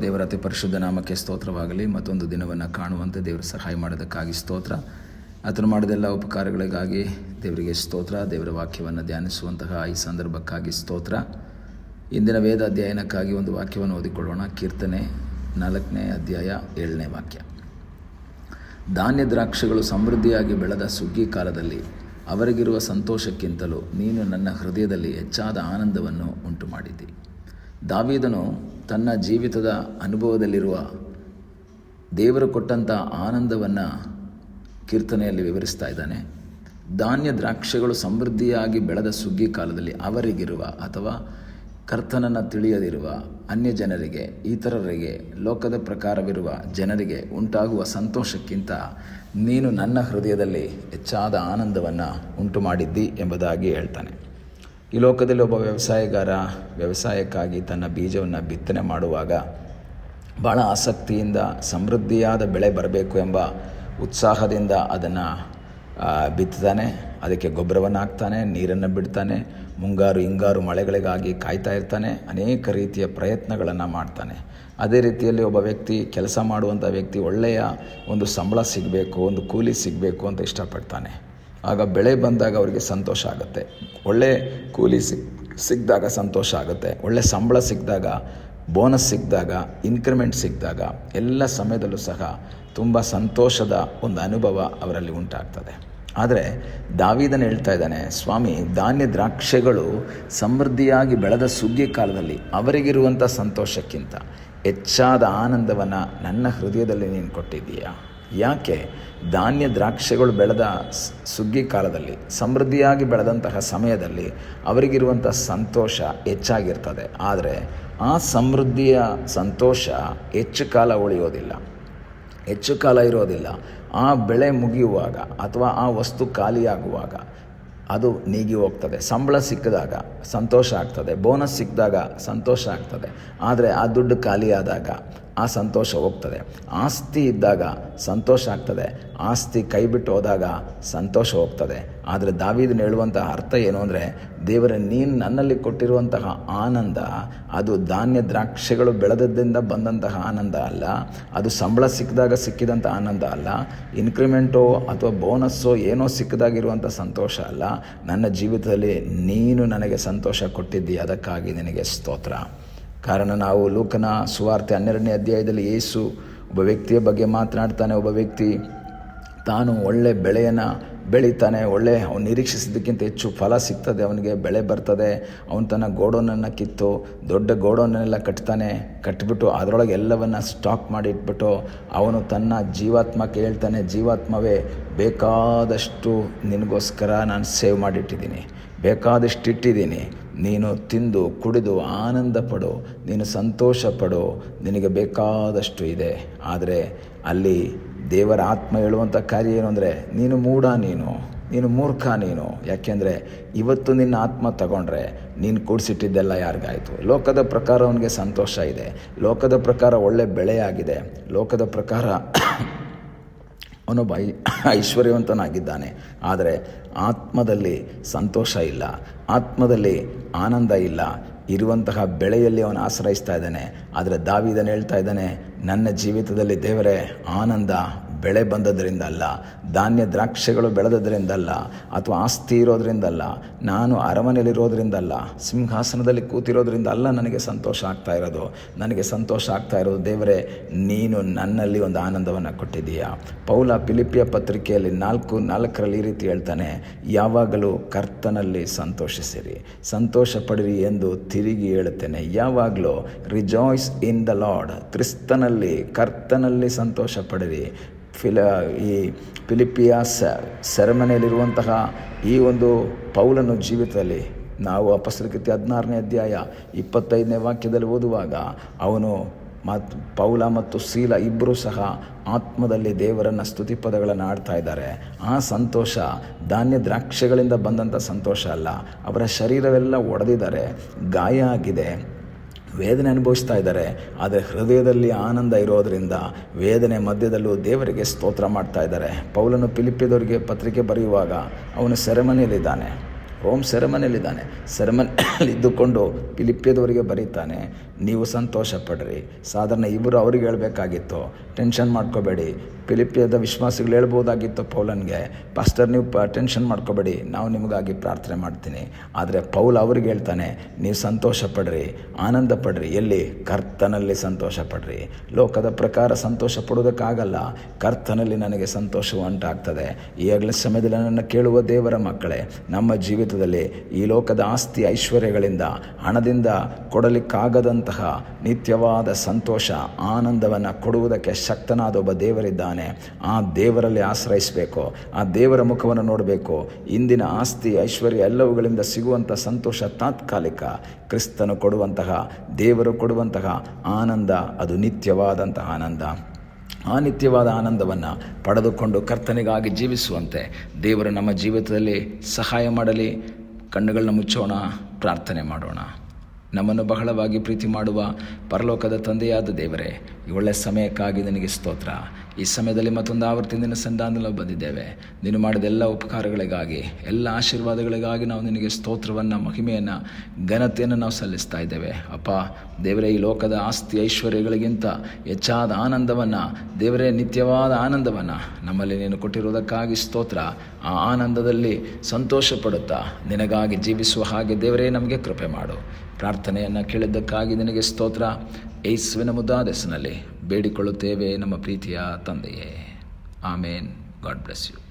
ದೇವರ ಅತಿ ಪರಿಶುದ್ಧ ನಾಮಕ್ಕೆ ಸ್ತೋತ್ರವಾಗಲಿ. ಮತ್ತೊಂದು ದಿನವನ್ನು ಕಾಣುವಂತೆ ದೇವರು ಸಹಾಯ ಮಾಡೋದಕ್ಕಾಗಿ ಸ್ತೋತ್ರ. ಆತನು ಮಾಡಿದೆಲ್ಲ ಉಪಕಾರಗಳಿಗಾಗಿ ದೇವರಿಗೆ ಸ್ತೋತ್ರ. ದೇವರ ವಾಕ್ಯವನ್ನು ಧ್ಯಾನಿಸುವಂತಹ ಈ ಸಂದರ್ಭಕ್ಕಾಗಿ ಸ್ತೋತ್ರ. ಇಂದಿನ ವೇದ ಅಧ್ಯಯನಕ್ಕಾಗಿ ಒಂದು ವಾಕ್ಯವನ್ನು ಓದಿಕೊಳ್ಳೋಣ. ಕೀರ್ತನೆ 4ನೇ ಅಧ್ಯಾಯ 7ನೇ ವಾಕ್ಯ. ಧಾನ್ಯ ದ್ರಾಕ್ಷಿಗಳು ಸಮೃದ್ಧಿಯಾಗಿ ಬೆಳೆದ ಸುಗ್ಗಿ ಕಾಲದಲ್ಲಿ ಅವರಿಗಿರುವ ಸಂತೋಷಕ್ಕಿಂತಲೂ ನೀನು ನನ್ನ ಹೃದಯದಲ್ಲಿ ಹೆಚ್ಚಾದ ಆನಂದವನ್ನು ಉಂಟು ಮಾಡಿದ್ದಿ. ದಾವೀದನು ತನ್ನ ಜೀವಿತದ ಅನುಭವದಲ್ಲಿರುವ ದೇವರು ಕೊಟ್ಟಂಥ ಆನಂದವನ್ನು ಕೀರ್ತನೆಯಲ್ಲಿ ವಿವರಿಸ್ತಾ ಇದ್ದಾನೆ. ಧಾನ್ಯ ದ್ರಾಕ್ಷಿಗಳು ಸಮೃದ್ಧಿಯಾಗಿ ಬೆಳೆದ ಸುಗ್ಗಿ ಕಾಲದಲ್ಲಿ ಅವರಿಗಿರುವ ಅಥವಾ ಕರ್ತನನ್ನು ತಿಳಿಯದಿರುವ ಅನ್ಯ ಜನರಿಗೆ, ಇತರರಿಗೆ, ಲೋಕದ ಪ್ರಕಾರವಿರುವ ಜನರಿಗೆ ಉಂಟಾಗುವ ಸಂತೋಷಕ್ಕಿಂತ ನೀನು ನನ್ನ ಹೃದಯದಲ್ಲಿ ಹೆಚ್ಚಾದ ಆನಂದವನ್ನು ಉಂಟು ಮಾಡಿದ್ದಿ ಎಂಬುದಾಗಿ ಹೇಳ್ತಾನೆ. ಈ ಲೋಕದಲ್ಲಿ ಒಬ್ಬ ವ್ಯವಸಾಯಗಾರ ವ್ಯವಸಾಯಕ್ಕಾಗಿ ತನ್ನ ಬೀಜವನ್ನು ಬಿತ್ತನೆ ಮಾಡುವಾಗ ಭಾಳ ಆಸಕ್ತಿಯಿಂದ ಸಮೃದ್ಧಿಯಾದ ಬೆಳೆ ಬರಬೇಕು ಎಂಬ ಉತ್ಸಾಹದಿಂದ ಅದನ್ನು ಬಿತ್ತಾನೆ. ಅದಕ್ಕೆ ಗೊಬ್ಬರವನ್ನು ಹಾಕ್ತಾನೆ, ನೀರನ್ನು ಬಿಡ್ತಾನೆ, ಮುಂಗಾರು ಹಿಂಗಾರು ಮಳೆಗಳಿಗಾಗಿ ಕಾಯ್ತಾ ಇರ್ತಾನೆ, ಅನೇಕ ರೀತಿಯ ಪ್ರಯತ್ನಗಳನ್ನು ಮಾಡ್ತಾನೆ. ಅದೇ ರೀತಿಯಲ್ಲಿ ಒಬ್ಬ ವ್ಯಕ್ತಿ, ಕೆಲಸ ಮಾಡುವಂಥ ವ್ಯಕ್ತಿ ಒಳ್ಳೆಯ ಒಂದು ಸಂಬಳ ಸಿಗಬೇಕು, ಒಂದು ಕೂಲಿ ಸಿಗಬೇಕು ಅಂತ ಇಷ್ಟಪಡ್ತಾನೆ. ಆಗ ಬೆಳೆ ಬಂದಾಗ ಅವರಿಗೆ ಸಂತೋಷ ಆಗುತ್ತೆ. ಒಳ್ಳೆ ಕೂಲಿ ಸಿಕ್ಕಿದಾಗ ಸಂತೋಷ ಆಗುತ್ತೆ. ಒಳ್ಳೆ ಸಂಬಳ ಸಿಕ್ಕಿದಾಗ, ಬೋನಸ್ ಸಿಕ್ಕಿದಾಗ, ಇನ್ಕ್ರಿಮೆಂಟ್ ಸಿಕ್ಕಿದಾಗ ಎಲ್ಲ ಸಮಯದಲ್ಲೂ ಸಹ ತುಂಬ ಸಂತೋಷದ ಒಂದು ಅನುಭವ ಅವರಲ್ಲಿ ಉಂಟಾಗ್ತದೆ. ಆದರೆ ದಾವೀದನು ಹೇಳ್ತಾ ಇದ್ದಾನೆ, ಸ್ವಾಮಿ, ಧಾನ್ಯ ದ್ರಾಕ್ಷಿಗಳು ಸಮೃದ್ಧಿಯಾಗಿ ಬೆಳೆದ ಸುಗ್ಗಿ ಕಾಲದಲ್ಲಿ ಅವರಿಗಿರುವಂಥ ಸಂತೋಷಕ್ಕಿಂತ ಹೆಚ್ಚಾದ ಆನಂದವನ್ನು ನನ್ನ ಹೃದಯದಲ್ಲಿ ನೀನು ಕೊಟ್ಟಿದ್ದೀಯಾ. ಯಾಕೆ? ಧಾನ್ಯ ದ್ರಾಕ್ಷಿಗಳು ಬೆಳೆದ ಸುಗ್ಗಿ ಕಾಲದಲ್ಲಿ, ಸಮೃದ್ಧಿಯಾಗಿ ಬೆಳೆದಂತಹ ಸಮಯದಲ್ಲಿ ಅವರಿಗಿರುವಂಥ ಸಂತೋಷ ಹೆಚ್ಚಾಗಿರ್ತದೆ. ಆದರೆ ಆ ಸಮೃದ್ಧಿಯ ಸಂತೋಷ ಹೆಚ್ಚು ಕಾಲ ಉಳಿಯೋದಿಲ್ಲ, ಹೆಚ್ಚು ಕಾಲ ಇರೋದಿಲ್ಲ. ಆ ಬೆಳೆ ಮುಗಿಯುವಾಗ ಅಥವಾ ಆ ವಸ್ತು ಖಾಲಿಯಾಗುವಾಗ ಅದು ನೀಗಿ ಹೋಗ್ತದೆ. ಸಂಬಳ ಸಿಕ್ಕಿದಾಗ ಸಂತೋಷ ಆಗ್ತದೆ, ಬೋನಸ್ ಸಿಕ್ಕಿದಾಗ ಸಂತೋಷ ಆಗ್ತದೆ. ಆದರೆ ಆ ದುಡ್ಡು ಖಾಲಿಯಾದಾಗ ಆ ಸಂತೋಷ ಹೋಗ್ತದೆ. ಆಸ್ತಿ ಇದ್ದಾಗ ಸಂತೋಷ ಆಗ್ತದೆ, ಆಸ್ತಿ ಕೈ ಬಿಟ್ಟು ಹೋದಾಗ ಸಂತೋಷ ಹೋಗ್ತದೆ. ಆದರೆ ದಾವೀದನು ಹೇಳುವಂತಹ ಅರ್ಥ ಏನು ಅಂದರೆ, ದೇವರೇ, ನೀನು ನನ್ನಲ್ಲಿ ಕೊಟ್ಟಿರುವಂತಹ ಆನಂದ ಅದು ಧಾನ್ಯ ದ್ರಾಕ್ಷಿಗಳು ಬೆಳೆದದ್ದರಿಂದ ಬಂದಂತಹ ಆನಂದ ಅಲ್ಲ, ಅದು ಸಂಬಳ ಸಿಕ್ಕಿದಾಗ ಸಿಕ್ಕಿದಂಥ ಆನಂದ ಅಲ್ಲ, ಇನ್ಕ್ರಿಮೆಂಟೋ ಅಥವಾ ಬೋನಸ್ಸೋ ಏನೋ ಸಿಕ್ಕಿದಾಗಿರುವಂಥ ಸಂತೋಷ ಅಲ್ಲ. ನನ್ನ ಜೀವಿತದಲ್ಲಿ ನೀನು ನನಗೆ ಸಂತೋಷ ಕೊಟ್ಟಿದ್ದೀಯ, ಅದಕ್ಕಾಗಿ ನಿನಗೆ ಸ್ತೋತ್ರ. ಕಾರಣ ನಾವು ಲೂಕನ ಸುವಾರ್ತೆ 12ನೇ ಅಧ್ಯಾಯದಲ್ಲಿ ಯೇಸು ಒಬ್ಬ ವ್ಯಕ್ತಿಯ ಬಗ್ಗೆ ಮಾತನಾಡ್ತಾನೆ. ಒಬ್ಬ ವ್ಯಕ್ತಿ ತಾನು ಒಳ್ಳೆ ಬೆಳೆಯನ್ನು ಬೆಳೀತಾನೆ, ಅವನು ನಿರೀಕ್ಷಿಸಿದ್ದಕ್ಕಿಂತ ಹೆಚ್ಚು ಫಲ ಸಿಗ್ತದೆ, ಅವನಿಗೆ ಬೆಳೆ ಬರ್ತದೆ. ಅವನು ತನ್ನ ಗೋಡೌನನ್ನು ಕಿತ್ತು ದೊಡ್ಡ ಗೋಡೌನನ್ನೆಲ್ಲ ಕಟ್ಟಿಬಿಟ್ಟು ಅದರೊಳಗೆ ಎಲ್ಲವನ್ನು ಸ್ಟಾಕ್ ಮಾಡಿ ಇಟ್ಬಿಟ್ಟು ಅವನು ತನ್ನ ಜೀವಾತ್ಮಕ್ಕೆ ಹೇಳ್ತಾನೆ, ಜೀವಾತ್ಮವೇ, ಬೇಕಾದಷ್ಟು ನಿನಗೋಸ್ಕರ ನಾನು ಸೇವ್ ಮಾಡಿಟ್ಟಿದ್ದೀನಿ, ಬೇಕಾದಷ್ಟು ಇಟ್ಟಿದ್ದೀನಿ, ನೀನು ತಿಂದು ಕುಡಿದು ಆನಂದ ಪಡು, ನೀನು ಸಂತೋಷ ಪಡು, ನಿನಗೆ ಬೇಕಾದಷ್ಟು ಇದೆ. ಆದರೆ ಅಲ್ಲಿ ದೇವರ ಆತ್ಮ ಹೇಳುವಂಥ ಕಾರ್ಯ ಏನು ಅಂದರೆ, ನೀನು ಮೂಢ, ನೀನು ಮೂರ್ಖ ನೀನು. ಯಾಕೆಂದರೆ ಇವತ್ತು ನಿನ್ನ ಆತ್ಮ ತಗೊಂಡ್ರೆ ನೀನು ಕೂಡಿಸಿಟ್ಟಿದ್ದೆಲ್ಲ ಯಾರಿಗಾಯಿತು? ಲೋಕದ ಪ್ರಕಾರ ಅವನಿಗೆ ಸಂತೋಷ ಇದೆ, ಲೋಕದ ಪ್ರಕಾರ ಒಳ್ಳೆ ಬೆಳೆಯಾಗಿದೆ, ಲೋಕದ ಪ್ರಕಾರ ಅವನೊಬ್ಬ ಐಶ್ವರ್ಯವಂತನಾಗಿದ್ದಾನೆ. ಆದರೆ ಆತ್ಮದಲ್ಲಿ ಸಂತೋಷ ಇಲ್ಲ, ಆತ್ಮದಲ್ಲಿ ಆನಂದ ಇಲ್ಲ. ಇರುವಂತಹ ಬೆಳೆಯಲ್ಲಿ ಅವನು ಆಶ್ರಯಿಸ್ತಾ ಇದ್ದಾನೆ. ಆದರೆ ದಾವೀದನು ಹೇಳ್ತಾ ಇದ್ದಾನೆ, ನನ್ನ ಜೀವಿತದಲ್ಲಿ ದೇವರೇ, ಆನಂದ ಬೆಳೆ ಬಂದದ್ರಿಂದ ಅಲ್ಲ, ಧಾನ್ಯ ದ್ರಾಕ್ಷಿಗಳು ಬೆಳೆದದ್ರಿಂದಲ್ಲ, ಅಥವಾ ಆಸ್ತಿ ಇರೋದ್ರಿಂದಲ್ಲ, ನಾನು ಅರಮನೆಯಲ್ಲಿರೋದ್ರಿಂದಲ್ಲ, ಸಿಂಹಾಸನದಲ್ಲಿ ಕೂತಿರೋದ್ರಿಂದ ಅಲ್ಲ ನನಗೆ ಸಂತೋಷ ಆಗ್ತಾ ಇರೋದು. ನನಗೆ ಸಂತೋಷ ಆಗ್ತಾ ಇರೋದು, ದೇವರೇ, ನೀನು ನನ್ನಲ್ಲಿ ಒಂದು ಆನಂದವನ್ನು ಕೊಟ್ಟಿದ್ದೀಯಾ. ಪೌಲ ಫಿಲಿಪ್ಪಿಯ ಪತ್ರಿಕೆಯಲ್ಲಿ 4:4 ಈ ರೀತಿ ಹೇಳ್ತಾನೆ, ಯಾವಾಗಲೂ ಕರ್ತನಲ್ಲಿ ಸಂತೋಷಿಸಿರಿ, ಸಂತೋಷ ಪಡಿರಿ ಎಂದು ತಿರುಗಿ ಹೇಳುತ್ತೇನೆ. ಯಾವಾಗಲೂ ರಿಜಾಯ್ಸ್ ಇನ್ ದ ಲಾರ್ಡ್, ಕ್ರಿಸ್ತನಲ್ಲಿ, ಕರ್ತನಲ್ಲಿ ಸಂತೋಷ ಪಡಿರಿ. ಈ ಫಿಲಿಪ್ಪಿಯ ಸೆರೆಮನೆಯಲ್ಲಿರುವಂತಹ ಈ ಒಂದು ಪೌಲನ ಜೀವಿತದಲ್ಲಿ ನಾವು ಅಪೊಸ್ತಲಕೃತ್ಯ 16ನೇ ಅಧ್ಯಾಯ 25ನೇ ವಾಕ್ಯದಲ್ಲಿ ಓದುವಾಗ ಅವನು ಪೌಲ ಮತ್ತು ಸೀಲ ಇಬ್ಬರೂ ಸಹ ಆತ್ಮದಲ್ಲಿ ದೇವರನ್ನು ಸ್ತುತಿ ಪದಗಳನ್ನು ಆಡ್ತಾ ಇದ್ದಾರೆ. ಆ ಸಂತೋಷ ಧಾನ್ಯ ದ್ರಾಕ್ಷಿಗಳಿಂದ ಬಂದಂಥ ಸಂತೋಷ ಅಲ್ಲ. ಅವರ ಶರೀರವೆಲ್ಲ ಒಡೆದಿದ್ದಾರೆ, ಗಾಯ ಆಗಿದೆ, ವೇದನೆ ಅನುಭವಿಸ್ತಾ ಇದ್ದಾರೆ. ಆದರೆ ಹೃದಯದಲ್ಲಿ ಆನಂದ ಇರೋದರಿಂದ ವೇದನೆ ಮಧ್ಯದಲ್ಲೂ ದೇವರಿಗೆ ಸ್ತೋತ್ರ ಮಾಡ್ತಾ ಇದ್ದಾರೆ. ಪೌಲನು ಫಿಲಿಪ್ಪಿಯದವರಿಗೆ ಪತ್ರಿಕೆ ಬರೆಯುವಾಗ ಅವನು ಸೆರೆಮನೆಯಲ್ಲಿದ್ದಾನೆ, ಹೋಮ್ ಸೆರೆಮನಿಯಲ್ಲಿದ್ದಾನೆ. ಸೆರೆಮನಿಯಲ್ಲಿ ಇದ್ದುಕೊಂಡು ಫಿಲಿಪ್ಪಿಯದವರಿಗೆ ಬರೀತಾನೆ, ನೀವು ಸಂತೋಷ ಪಡ್ರಿ. ಸಾಧಾರಣ ಇಬ್ಬರು ಅವ್ರಿಗೆ ಹೇಳಬೇಕಾಗಿತ್ತು, ಟೆನ್ಷನ್ ಮಾಡ್ಕೋಬೇಡಿ. ಫಿಲಿಪ್ಪಿಯದ ವಿಶ್ವಾಸಿಗಳು ಹೇಳ್ಬೋದಾಗಿತ್ತು ಪೌಲನಿಗೆ, ಪಾಸ್ಟರ್ ನೀವು ಟೆನ್ಷನ್ ಮಾಡ್ಕೋಬೇಡಿ, ನಾವು ನಿಮಗಾಗಿ ಪ್ರಾರ್ಥನೆ ಮಾಡ್ತೀನಿ. ಆದರೆ ಪೌಲ್ ಅವ್ರಿಗೆ ಹೇಳ್ತಾನೆ, ನೀವು ಸಂತೋಷ ಪಡ್ರಿ, ಆನಂದ ಪಡ್ರಿ. ಎಲ್ಲಿ? ಕರ್ತನಲ್ಲಿ ಸಂತೋಷ ಪಡ್ರಿ. ಲೋಕದ ಪ್ರಕಾರ ಸಂತೋಷ ಪಡೋದಕ್ಕಾಗಲ್ಲ, ಕರ್ತನಲ್ಲಿ ನನಗೆ ಸಂತೋಷ ಉಂಟಾಗ್ತದೆ. ಈಗಲೇ ಸಮಯದಲ್ಲಿ ನನ್ನನ್ನು ಕೇಳುವ ದೇವರ ಮಕ್ಕಳೇ, ನಮ್ಮ ಜೀವಿತದಲ್ಲಿ ಈ ಲೋಕದ ಆಸ್ತಿ ಐಶ್ವರ್ಯಗಳಿಂದ, ಹಣದಿಂದ ಕೊಡಲಿಕ್ಕಾಗದಂತಹ ನಿತ್ಯವಾದ ಸಂತೋಷ, ಆನಂದವನ್ನು ಕೊಡುವುದಕ್ಕೆ ಶಕ್ತನಾದ ಒಬ್ಬ ದೇವರಿದ್ದಾನೆ. ಆ ದೇವರಲ್ಲಿ ಆಶ್ರಯಿಸಬೇಕು, ಆ ದೇವರ ಮುಖವನ್ನು ನೋಡಬೇಕು. ಇಂದಿನ ಆಸ್ತಿ ಐಶ್ವರ್ಯ ಎಲ್ಲವುಗಳಿಂದ ಸಿಗುವಂಥ ಸಂತೋಷ ತಾತ್ಕಾಲಿಕ. ಕ್ರಿಸ್ತನು ಕೊಡುವಂತಹ, ದೇವರು ಕೊಡುವಂತಹ ಆನಂದ ಅದು ನಿತ್ಯವಾದಂತಹ ಆನಂದ. ಆ ನಿತ್ಯವಾದ ಆನಂದವನ್ನು ಪಡೆದುಕೊಂಡು ಕರ್ತನಿಗಾಗಿ ಜೀವಿಸುವಂತೆ ದೇವರು ನಮ್ಮ ಜೀವಿತದಲ್ಲಿ ಸಹಾಯ ಮಾಡಲಿ. ಕಣ್ಣುಗಳನ್ನ ಮುಚ್ಚೋಣ, ಪ್ರಾರ್ಥನೆ ಮಾಡೋಣ. ನಮ್ಮನ್ನು ಬಹಳವಾಗಿ ಪ್ರೀತಿ ಮಾಡುವ ಪರಲೋಕದ ತಂದೆಯಾದ ದೇವರೇ, ಈ ಒಳ್ಳೆಯ ಸಮಯಕ್ಕಾಗಿ ನಿನಗೆ ಸ್ತೋತ್ರ. ಈ ಸಮಯದಲ್ಲಿ ಮತ್ತೊಂದು ಆವರ್ತಿ ನಿನ್ನ ಸನ್ನಿಧಾನದಲ್ಲಿ ಬಂದಿದ್ದೇವೆ. ನೀನು ಮಾಡಿದ ಎಲ್ಲ ಉಪಕಾರಗಳಿಗಾಗಿ, ಎಲ್ಲ ಆಶೀರ್ವಾದಗಳಿಗಾಗಿ ನಾವು ನಿನಗೆ ಸ್ತೋತ್ರವನ್ನು, ಮಹಿಮೆಯನ್ನು, ಘನತೆಯನ್ನು ನಾವು ಸಲ್ಲಿಸ್ತಾ ಇದ್ದೇವೆ. ಅಪ್ಪ ದೇವರೇ, ಈ ಲೋಕದ ಆಸ್ತಿ ಐಶ್ವರ್ಯಗಳಿಗಿಂತ ಹೆಚ್ಚಾದ ಆನಂದವನ್ನು, ದೇವರೇ ನಿತ್ಯವಾದ ಆನಂದವನ್ನು ನಮ್ಮಲ್ಲಿ ನೀನು ಕೊಟ್ಟಿರುವುದಕ್ಕಾಗಿ ಸ್ತೋತ್ರ. ಆ ಆನಂದದಲ್ಲಿ ಸಂತೋಷ ಪಡುತ್ತಾ ನಿನಗಾಗಿ ಜೀವಿಸುವ ಹಾಗೆ ದೇವರೇ ನಮಗೆ ಕೃಪೆ ಮಾಡು. ಪ್ರಾರ್ಥನೆಯನ್ನು ಕೇಳಿದ್ದಕ್ಕಾಗಿ ನಿನಗೆ ಸ್ತೋತ್ರ. ಯೇಸುವಿನ ಮುದ್ದಾದ ಹೆಸರಿನಲ್ಲಿ ಬೇಡಿಕೊಳ್ಳುತ್ತೇವೆ ನಮ್ಮ ಪ್ರೀತಿಯ ತಂದೆಯೇ. ಆಮೇನ್. God bless you.